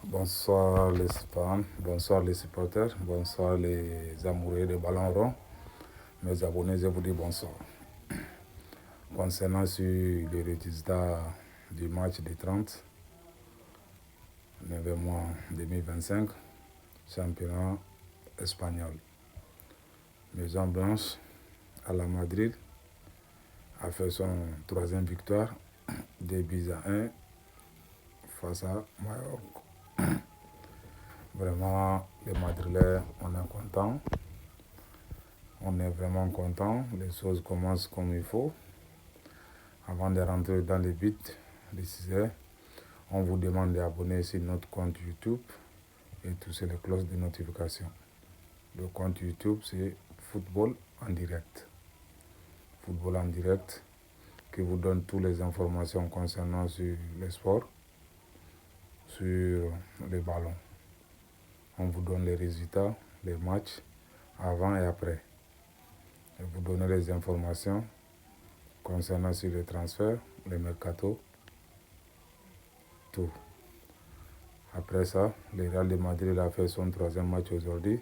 Bonsoir les fans, bonsoir les supporters, bonsoir les amoureux de ballon rond. Mes abonnés, je vous dis bonsoir. Concernant sur les résultats du match du 30 novembre 2025, championnat espagnol. Maison Blanche à la Madrid a fait son troisième victoire, 2-1 face à Mallorca. Vraiment, les Madrilènes, on est contents. On est vraiment content. Les choses commencent comme il faut. Avant de rentrer dans les buts décisifs, on vous demande d'abonner sur notre compte YouTube et toucher les cloches de notification. Le compte YouTube, c'est Football en direct. Football en direct qui vous donne toutes les informations concernant sur les sports, sur les ballons. On vous donne les résultats, les matchs, avant et après. Et vous donner les informations concernant sur les transferts, les mercato, tout. Après ça, le Real de Madrid a fait son troisième match aujourd'hui.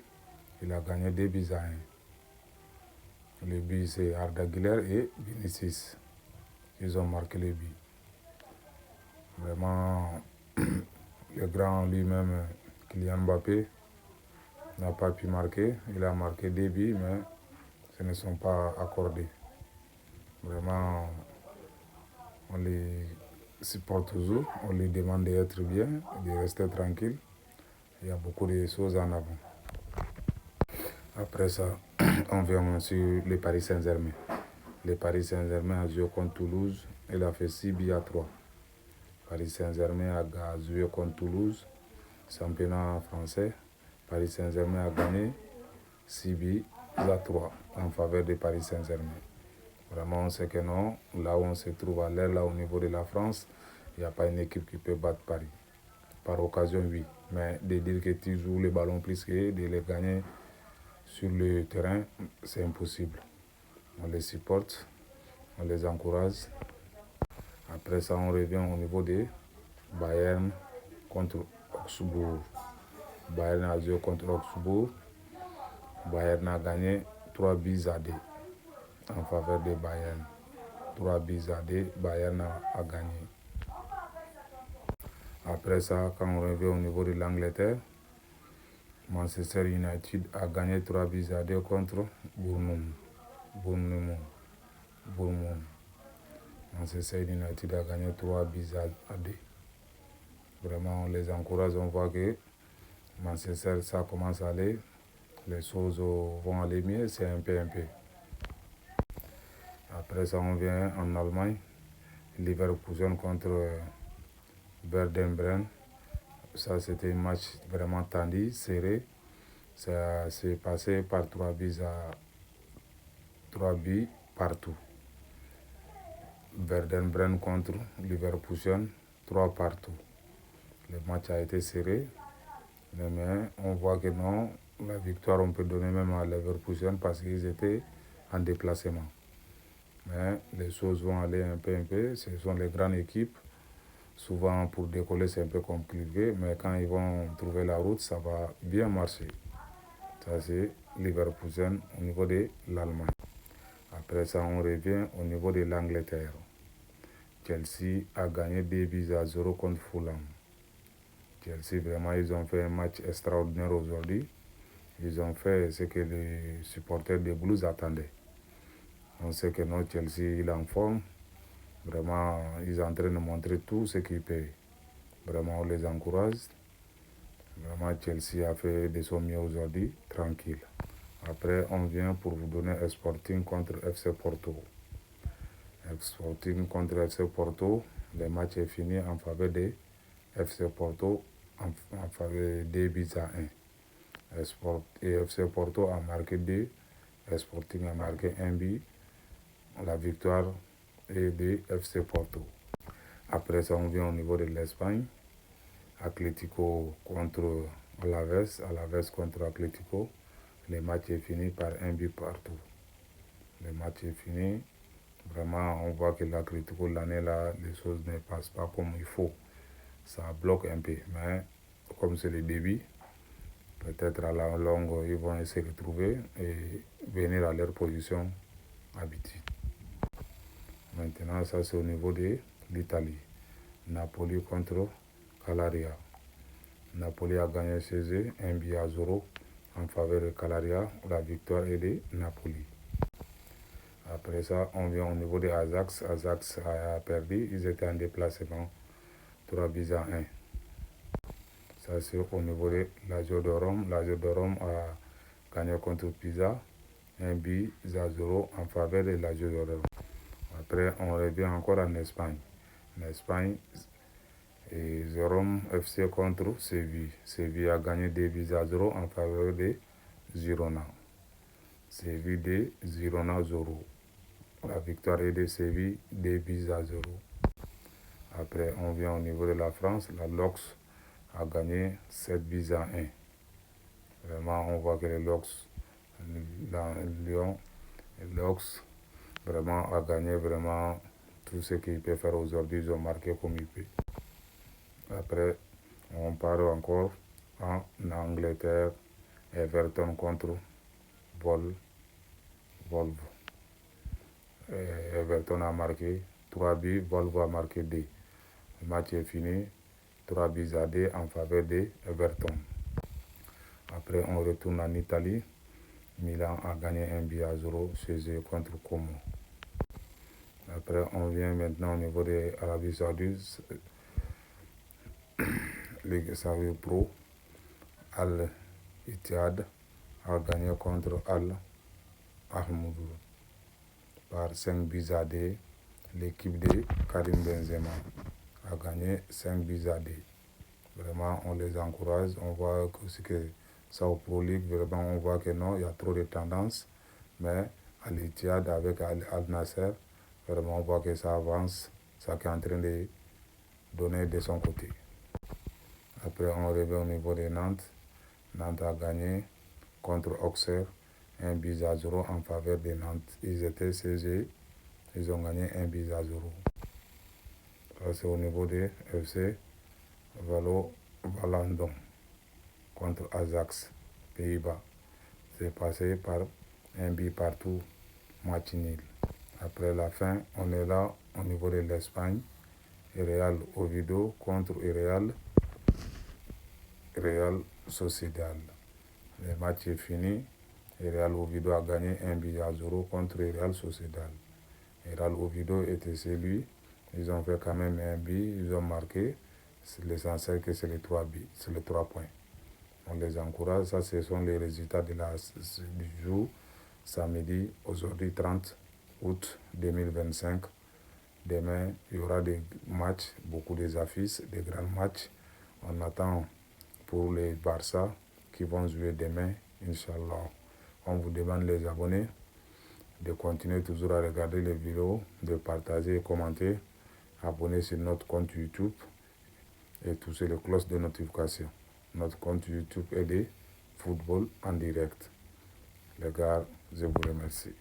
Il a gagné 2-1. Le but, c'est Arda Güler et Vinicius. Ils ont marqué le but. Vraiment, le grand lui-même, Kylian Mbappé, n'a pas pu marquer. Il a marqué 2 buts, mais ce ne sont pas accordés. Vraiment, on les supporte toujours. On lui demande d'être bien, de rester tranquille. Il y a beaucoup de choses en avant. Après ça, on vient sur le Paris Saint-Germain. Le Paris Saint-Germain a joué contre Toulouse. Il a fait 6-3. Paris Saint-Germain a joué contre Toulouse, championnat français. Paris Saint-Germain a gagné 6-3 en faveur de Paris Saint-Germain. Vraiment, on sait que non, là où on se trouve à l'air, là au niveau de la France, il n'y a pas une équipe qui peut battre Paris. Par occasion, oui. Mais de dire que tu joues le ballon plus que de les gagner sur le terrain, c'est impossible. On les supporte, on les encourage. Après ça, on revient au niveau de Bayern contre Augsbourg. Bayern a joué contre Augsbourg. Bayern a gagné 3-2 en faveur de Bayern. 3-2, Bayern a gagné. Après ça, quand on revient au niveau de l'Angleterre, Manchester United a gagné 3-2 contre Bournemouth. Manchester United a gagné 3-2. Vraiment, on les encourage, on voit que Manchester, ça commence à aller. Les choses vont aller mieux, c'est un peu. Après ça, on vient en Allemagne. Leverkusen contre Werder Bremen. Ça, c'était un match vraiment tendu, serré. Ça s'est passé par 3 buts partout. Werder Bremen contre Leverkusen, 3 partout. Le match a été serré, mais on voit que non, la victoire on peut donner même à Leverkusen parce qu'ils étaient en déplacement. Mais les choses vont aller un peu. Ce sont les grandes équipes. Souvent pour décoller c'est un peu compliqué, mais quand ils vont trouver la route, ça va bien marcher. Ça c'est Leverkusen au niveau de l'Allemagne. Après ça, on revient au niveau de l'Angleterre. Chelsea a gagné 2-0 contre Fulham. Chelsea, vraiment, ils ont fait un match extraordinaire aujourd'hui. Ils ont fait ce que les supporters des Blues attendaient. On sait que notre Chelsea, il est en forme. Vraiment, ils sont en train de montrer tout ce qu'ils peuvent. Vraiment, on les encourage. Vraiment, Chelsea a fait de son mieux aujourd'hui, tranquille. Après, on vient pour vous donner un Sporting contre FC Porto. Sporting contre FC Porto, le match est fini en faveur de FC Porto, en faveur de 2-1. Et FC Porto a marqué 2, Sporting a marqué 1 but. La victoire est de FC Porto. Après ça, on vient au niveau de l'Espagne. Atlético contre Alaves contre Atlético. Le match est fini par 1 but partout. Le match est fini. Vraiment, on voit que l'Atlético, l'année là, les choses ne passent pas comme il faut. Ça bloque un peu. Mais comme c'est le début, peut-être à la longue, ils vont se retrouver et venir à leur position habituelle. Maintenant, ça c'est au niveau de l'Italie. Napoli contre Calabria. Napoli a gagné chez eux 1-0 en faveur de Calabria. La victoire est de Napoli. Après ça, on vient au niveau de Ajax. Ajax a perdu. Ils étaient en déplacement 3-1. Ça, c'est au niveau de Lazio de Rome. Lazio de Rome a gagné contre Pisa 1-0 en faveur de Lazio de Rome. Après, on revient encore en Espagne. En Espagne, et Rome FC contre Séville. Séville a gagné 2-0 en faveur de Girona. Séville de Girona 0. La victoire est de Séville 2-0. Après, on vient au niveau de la France. La Lox a gagné 7-1. Vraiment, on voit que le Lox, Lyon, le Lox, vraiment a gagné vraiment tout ce qu'il peut faire aujourd'hui. Ils ont marqué comme il peut. Après, on part encore en Angleterre. Everton contre Volvo. Everton a marqué 3 buts, Volvo a marqué 2. Le match est fini, 3-2 en faveur de Everton. Après, on retourne en Italie. Milan a gagné 1-0 chez eux contre Como. Après, on vient maintenant au niveau de l'Arabie Saoudite. Ligue Saudi Pro. Al-Ittihad a gagné contre Al-Ahmoud par 5-2. L'équipe de Karim Benzema a gagné 5-2. Vraiment, on les encourage. On voit que ça au Pro League, vraiment, on voit que non, il y a trop de tendances. Mais Al-Ittihad avec Al-Nasser, vraiment, on voit que ça avance. Ça qui est en train de donner de son côté. Après, on revient au niveau de Nantes. Nantes a gagné contre Auxerre 1-0 en faveur de Nantes. Ils étaient CG, ils ont gagné 1-0. Ça, c'est au niveau de FC Valandon contre Ajax, Pays-Bas. C'est passé par 1 but partout, match nul. Après la fin, on est là au niveau de l'Espagne. Real Oviedo contre Real Sociedad. Le match est fini. Real Oviedo a gagné 1-0 contre Real Sociedad. Real Oviedo était celui. Ils ont fait quand même un but. Ils ont marqué. L'essentiel que c'est les 3 buts. C'est les 3 points. On les encourage. Ça, ce sont les résultats du jour. Samedi, aujourd'hui 30 août 2025. Demain, il y aura des matchs, beaucoup des affiches, des grands matchs. On attend pour les Barça qui vont jouer demain, Inch'Allah. On vous demande les abonnés de continuer toujours à regarder les vidéos, de partager et commenter, abonner sur notre compte YouTube et toucher les cloches de notification. Notre compte YouTube est de football en direct. Les gars, je vous remercie.